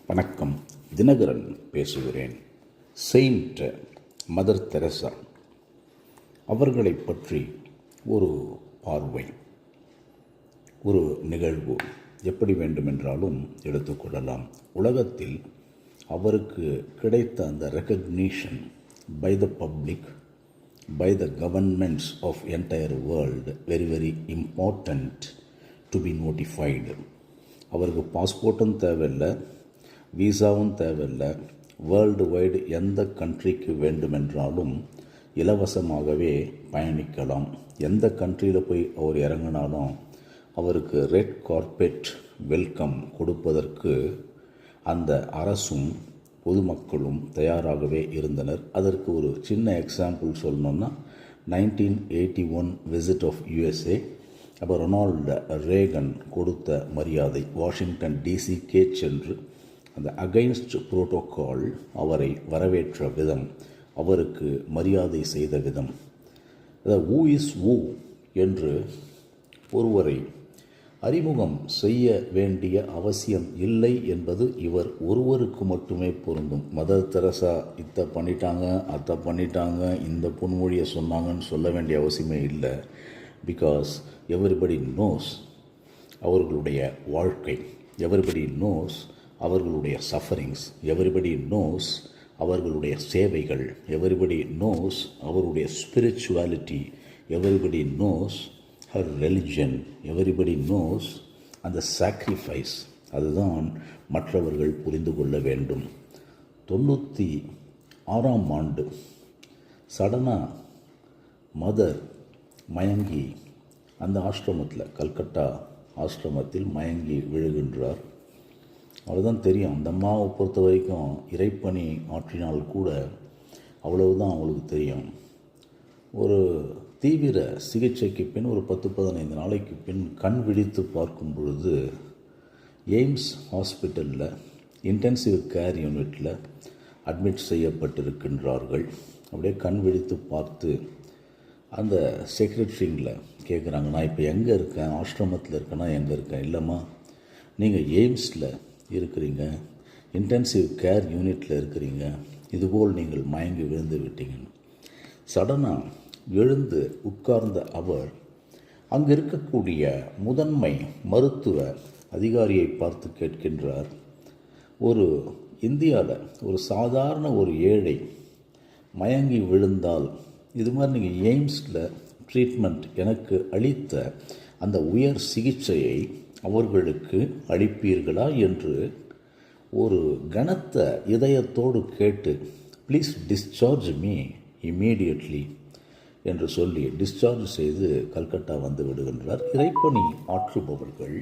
வணக்கம். தினகரன் பேசுகிறேன். Saint mother Teresa அவர்களை பற்றி ஒரு பார்வை, ஒரு நிகழ்வு எப்படி வேண்டுமென்றாலும் எடுத்துக்கொள்ளலாம். உலகத்தில் அவருக்கு கிடைத்த அந்த recognition by the public, by the governments of entire world very very important to be notified. அவருக்கு பாஸ்போர்ட்டும் தேவையில்லை, விசாவும் தேவையில்லை. வேர்ல்டு வைடு எந்த கண்ட்ரிக்கு வேண்டுமென்றாலும் இலவசமாகவே பயணிக்கலாம். எந்த கண்ட்ரியில் போய் அவர் இறங்கினாலும் அவருக்கு ரெட் கார்பெட் வெல்கம் கொடுப்பதற்கு அந்த அரசும் பொதுமக்களும் தயாராகவே இருந்தனர். அதற்கு ஒரு சின்ன எக்ஸாம்பிள் சொல்லணுன்னா 1981 விசிட் ஆஃப் USA. அப்போ ரொனால்டு ரேகன் கொடுத்த மரியாதை, வாஷிங்டன் டிசிக்கே சென்று அந்த அகைன்ஸ்ட் புரோட்டோகால் அவரை வரவேற்ற விதம், அவருக்கு மரியாதை செய்த விதம், ஹூ இஸ் ஹூ என்று ஒருவரை அறிமுகம் செய்ய வேண்டிய அவசியம் இல்லை என்பது இவர் ஒருவருக்கு மட்டுமே பொருந்தும். மதர் தெரசா இதை பண்ணிட்டாங்க, அதை பண்ணிட்டாங்க, இந்த பொன்மொழியை சொன்னாங்கன்னு சொல்ல வேண்டிய அவசியமே இல்லை. பிகாஸ் எவரிபடி நோஸ் அவர்களுடைய வாழ்க்கை, எவரிபடி நோஸ் அவர்களுடைய சஃபரிங்ஸ், எவரிபடி நோஸ் அவர்களுடைய சேவைகள், எவரிபடி நோஸ் அவருடைய spirituality, everybody knows her religion, everybody knows அந்த சாக்ரிஃபைஸ். அதுதான் மற்றவர்கள் புரிந்து கொள்ள வேண்டும். 96ஆம் ஆண்டு சடனாக மதர் மயங்கி அந்த ஆசிரமத்தில், கல்கட்டா ஆசிரமத்தில் மயங்கி விழுகின்றார். அவ்வளோதான் தெரியும். அந்த அம்மாவை பொறுத்த வரைக்கும் இறைப்பணி ஆற்றினால் கூட அவ்வளவுதான் அவங்களுக்கு தெரியும். ஒரு தீவிர சிகிச்சைக்கு பின் ஒரு 10-15 நாளைக்கு பின் கண் விழித்து பார்க்கும் பொழுது எய்ம்ஸ் ஹாஸ்பிட்டலில் இன்டென்சிவ் கேர் யூனிட்டில் அட்மிட் செய்யப்பட்டிருக்கின்றார்கள். அப்படியே கண் விழித்து பார்த்து அந்த செக்ரட்டரிங்களை கேட்குறாங்க, நான் இப்போ எங்கே இருக்கேன், ஆசிரமத்தில் இருக்கேன்னா எங்கே இருக்கேன்? இல்லைம்மா, நீங்கள் எய்ம்ஸில் இருக்கிறீங்க, இன்டென்சிவ் கேர் யூனிட்டில் இருக்கிறீங்க, இதுபோல் நீங்கள் மயங்கி விழுந்து விட்டீங்கன்னு. சடனாக எழுந்து உட்கார்ந்த அவர் அங்கே இருக்கக்கூடிய முதன்மை மருத்துவ அதிகாரியை பார்த்து கேட்கின்றார், ஒரு இந்தியாவில் ஒரு சாதாரண ஒரு ஏழை மயங்கி விழுந்தால் இது மாதிரி நீங்கள் எய்ம்ஸில் ட்ரீட்மெண்ட் எனக்கு அளித்த அந்த உயர் சிகிச்சையை அவர்களுக்கு அளிப்பீர்களா என்று ஒரு கனத்த இதயத்தோடு கேட்டு, ப்ளீஸ் டிஸ்சார்ஜ் மீ இம்மீடியட்லி என்று சொல்லி டிஸ்சார்ஜ் செய்து கல்கட்டா வந்து விடுகின்றார். இறைப்பணி ஆற்றுபவர்கள்,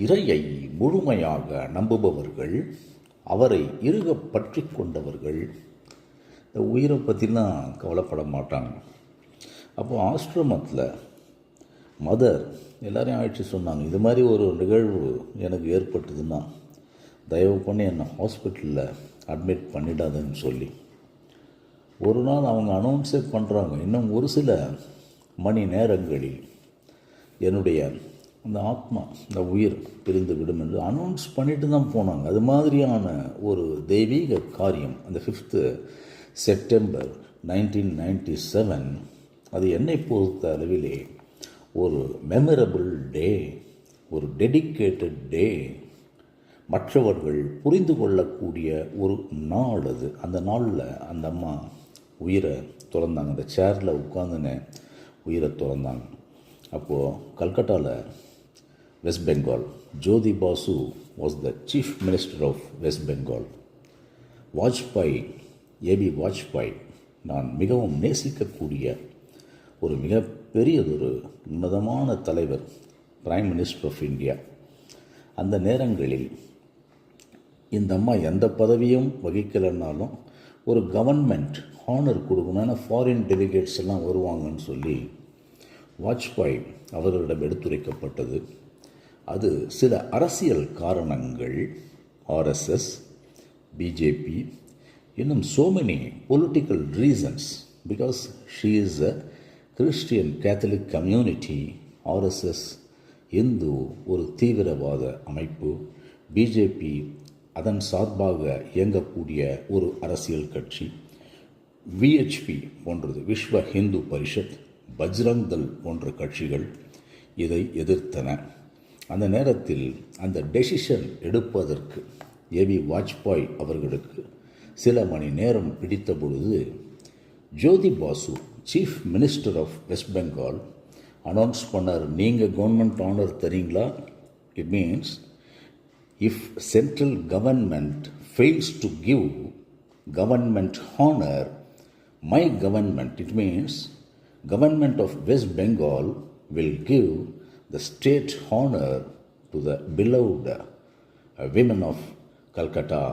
இறையை முழுமையாக நம்புபவர்கள், அவரை இறுக பற்றி கொண்டவர்கள் இந்த உயிரை பற்றிலாம் கவலைப்பட மாட்டாங்க. அப்போது ஆசிரமத்தில் மதர் எல்லாரையும் அழைச்சி சொன்னாங்க, இது மாதிரி ஒரு நிகழ்வு எனக்கு ஏற்பட்டதுன்னா தயவு பண்ணி என்னை ஹாஸ்பிட்டலில் அட்மிட் பண்ணிடாதுன்னு சொல்லி. ஒரு நாள் அவங்க அனௌன்ஸே பண்ணுறாங்க, இன்னும் ஒரு சில மணி நேரங்களில் என்னுடைய அந்த ஆத்மா, இந்த உயிர் பிரிந்து விடும் என்று அனௌன்ஸ் பண்ணிட்டு தான் போனாங்க. அது மாதிரியான ஒரு தெய்வீக காரியம் அந்த 5th செப்டம்பர் 1997. அது என்னை பொறுத்த அளவிலே ஒரு மெமரபிள் டே, ஒரு டெடிக்கேட்டட் டே, மற்றவர்கள் புரிந்து கொள்ளக்கூடிய ஒரு நாள் அது. அந்த நாளில் அந்த அம்மா உயிரை துறந்தாங்க. அந்த சேரில் உட்காந்துன்னு உயிரை துறந்தாங்க. அப்போது கல்கட்டாவில் west Bengal, Jyoti Basu was the chief minister of west Bengal. Vajpayee, AB Vajpayee நான் மிகவும் நேசிக்கக்கூடிய ஒரு மிகப்பெரியதொரு உன்னதமான தலைவர், பிரைம் மினிஸ்டர் ஆஃப் இந்தியா. அந்த நேரங்களில் இந்த அம்மா எந்த பதவியும் வகிக்கலைன்னாலும் ஒரு கவர்மெண்ட் ஹானர் கொடுக்கணும்னா ஃபாரின் டெலிகேட்ஸ் எல்லாம் வருவாங்கன்னு சொல்லி வாஜ்பாய் அவர்களிடம் எடுத்துரைக்கப்பட்டது. அது சில அரசியல் காரணங்கள், RSS, BJP, இன்னும் so many political reasons, because she is a Christian Catholic community, RSS Hindu ஒரு தீவிரவாத அமைப்பு, பிஜேபி அதன் சார்பாக இயங்கக்கூடிய ஒரு அரசியல் கட்சி. விஹெச்பி போன்றது, விஸ்வ ஹிந்து பரிஷத், பஜ்ரங் தள் போன்ற கட்சிகள் இதை எதிர்த்தன. அந்த நேரத்தில் அந்த டெசிஷன் எடுப்பதற்கு ஏவி வாஜ்பாய் அவர்களுக்கு சில மணி நேரம் பிடித்த பொழுது Jyoti Basu, chief minister of west Bengal, announce பண்ணார், நீங்கள் கவர்மெண்ட் ஆனர் தரீங்களா? It means if central government fails to give government honor, my government, it means government of West Bengal will give the state honor to the beloved women of Calcutta,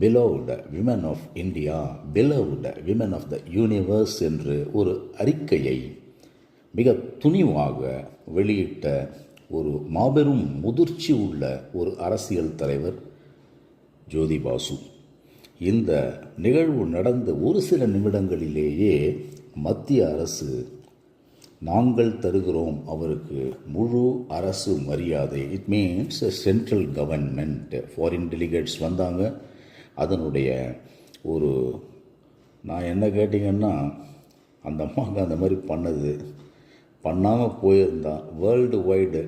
beloved women of India, beloved women of the universe என்று ஒரு அறிக்கையை மிக துணிவாக வெளியிட்ட ஒரு மாபெரும் முதிர்ச்சி உள்ள ஒரு அரசியல் தலைவர் ஜோதி பாசு. இந்த நிகழ்வு நடந்த ஒரு சில நிமிடங்களிலேயே மத்திய அரசு நாங்கள் தருகிறோம் அவருக்கு முழு அரசு மரியாதை. It means central government, foreign delegates வந்தாங்க. அதனுடைய ஒரு நான் என்ன கேட்டிங்கன்னா, அந்த அம்மாவுக்கு அந்த மாதிரி பண்ணாமல் போயிருந்தா வேர்ல்டு வைடு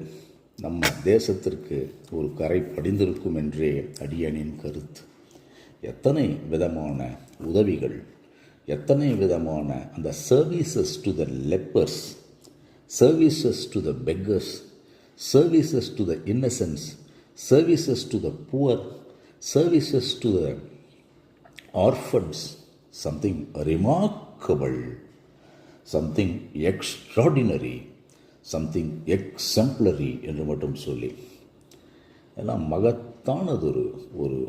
நம்ம தேசத்திற்கு ஒரு கரை படிந்திருக்கும் என்றே அடியனின் கருத்து. எத்தனை விதமான உதவிகள், எத்தனை விதமான அந்த services to the lepers, services to the beggars, services to the innocence, services to the poor, services to the orphans, something remarkable, something extraordinary, something exemplary என்று மட்டும் சொல்லி எல்லாம் மகத்தானதொரு ஒரு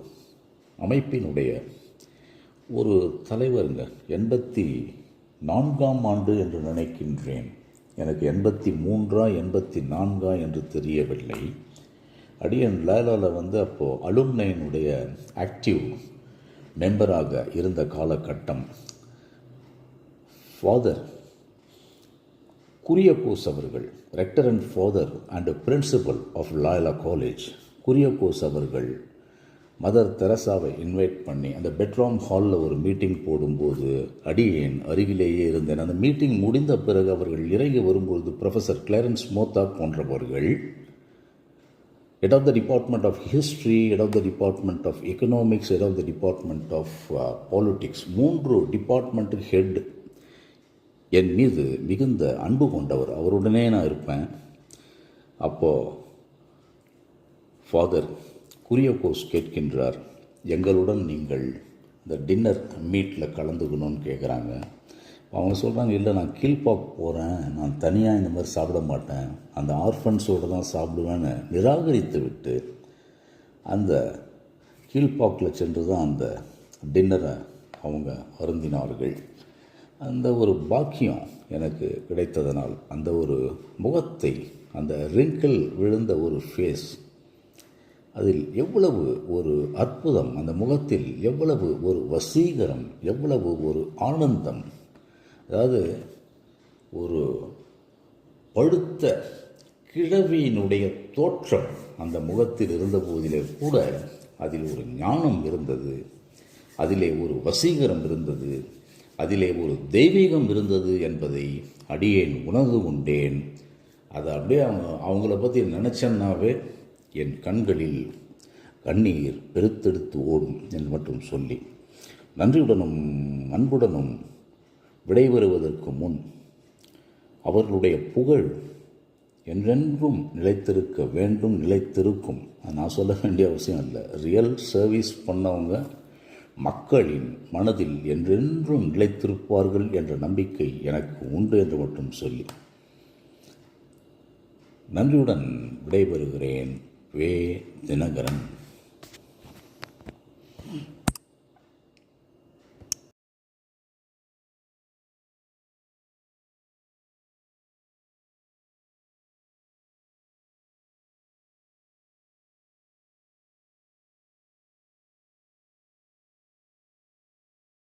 அமைப்பினுடைய ஒரு தலைவருங்க. 84ஆம் ஆண்டு என்று நினைக்கின்றேன், எனக்கு 83 84 என்று தெரியவில்லை. அடியன் லேலாவில் அப்போது அலும்னைனுடைய ஆக்டிவ் மெம்பராக இருந்த காலகட்டம். ஃபாதர் குரியகோஸ் அவர்கள், rector and Father and principal of Loyola college, Kuriakose அவர்கள் மதர் தெரசாவை இன்வைட் பண்ணி அந்த பெட்ரூம் ஹாலில் ஒரு மீட்டிங் போடும்போது அடியேன் அருகிலேயே இருந்தேன். அந்த மீட்டிங் முடிந்த பிறகு அவர்கள் இறங்கி வரும்பொழுது ப்ரொஃபஸர் கிளாரன்ஸ் மோத்தா போன்றவர்கள், head of the department of history, head of the department of economics, head of the department of politics, 3 department head என் மீது மிகுந்த அன்பு கொண்டவர். அவருடனே நான் இருப்பேன். அப்போது ஃபாதர் குரியகோஸ் கேட்கின்றார், எங்களுடன் நீங்கள் இந்த டின்னர் மீட்டில் கலந்துக்கணும்னு கேட்குறாங்க. அவங்க சொல்கிறாங்க, இல்லை நான் கீழ்பாக் போகிறேன், நான் தனியாக இந்த மாதிரி சாப்பிட மாட்டேன், அந்த ஆர்ஃபன்ஸோடு தான் சாப்பிடுவேன்னு நிராகரித்து விட்டு அந்த கீழ்பாக்கில் சென்று தான் அந்த டின்னரை அவங்க அருந்தினார்கள். அந்த ஒரு பாக்கியம் எனக்கு கிடைத்ததனால் அந்த ஒரு முகத்தை, அந்த ரிங்கிள் விழுந்த ஒரு ஃபேஸ், அதில் எவ்வளவு ஒரு அற்புதம், அந்த முகத்தில் எவ்வளவு ஒரு வசீகரம், எவ்வளவு ஒரு ஆனந்தம். அதாவது ஒரு படுத்த கிழவியினுடைய தோற்றம் அந்த முகத்தில் இருந்த போதிலே கூட அதில் ஒரு ஞானம் இருந்தது, அதிலே ஒரு வசீகரம் இருந்தது, அதிலே ஒரு தெய்வீகம் இருந்தது என்பதை அடியேன் உணர்ந்து கொண்டேன். அதை அப்படியே அவங்கள பற்றி நினச்சேன்னாவே என் கண்களில் கண்ணீர் பெருத்தெடுத்து ஓடும் என்று மட்டும் சொல்லி, நன்றியுடனும் அன்புடனும் விடைபெறுவதற்கு முன் அவர்களுடைய புகழ் என்றென்றும் நிலைத்திருக்க வேண்டும், நிலைத்திருக்கும். நான் சொல்ல வேண்டிய அவசியம் இல்லை. ரியல் சர்வீஸ் பண்ணவங்க மக்களின் மனதில் என்றென்றும் நிலைத்திருப்பார்கள் என்ற நம்பிக்கை எனக்கு உண்டு என்று மட்டும் சொல்லி நன்றியுடன் விடைபெறுகிறேன். வே தினகரன்.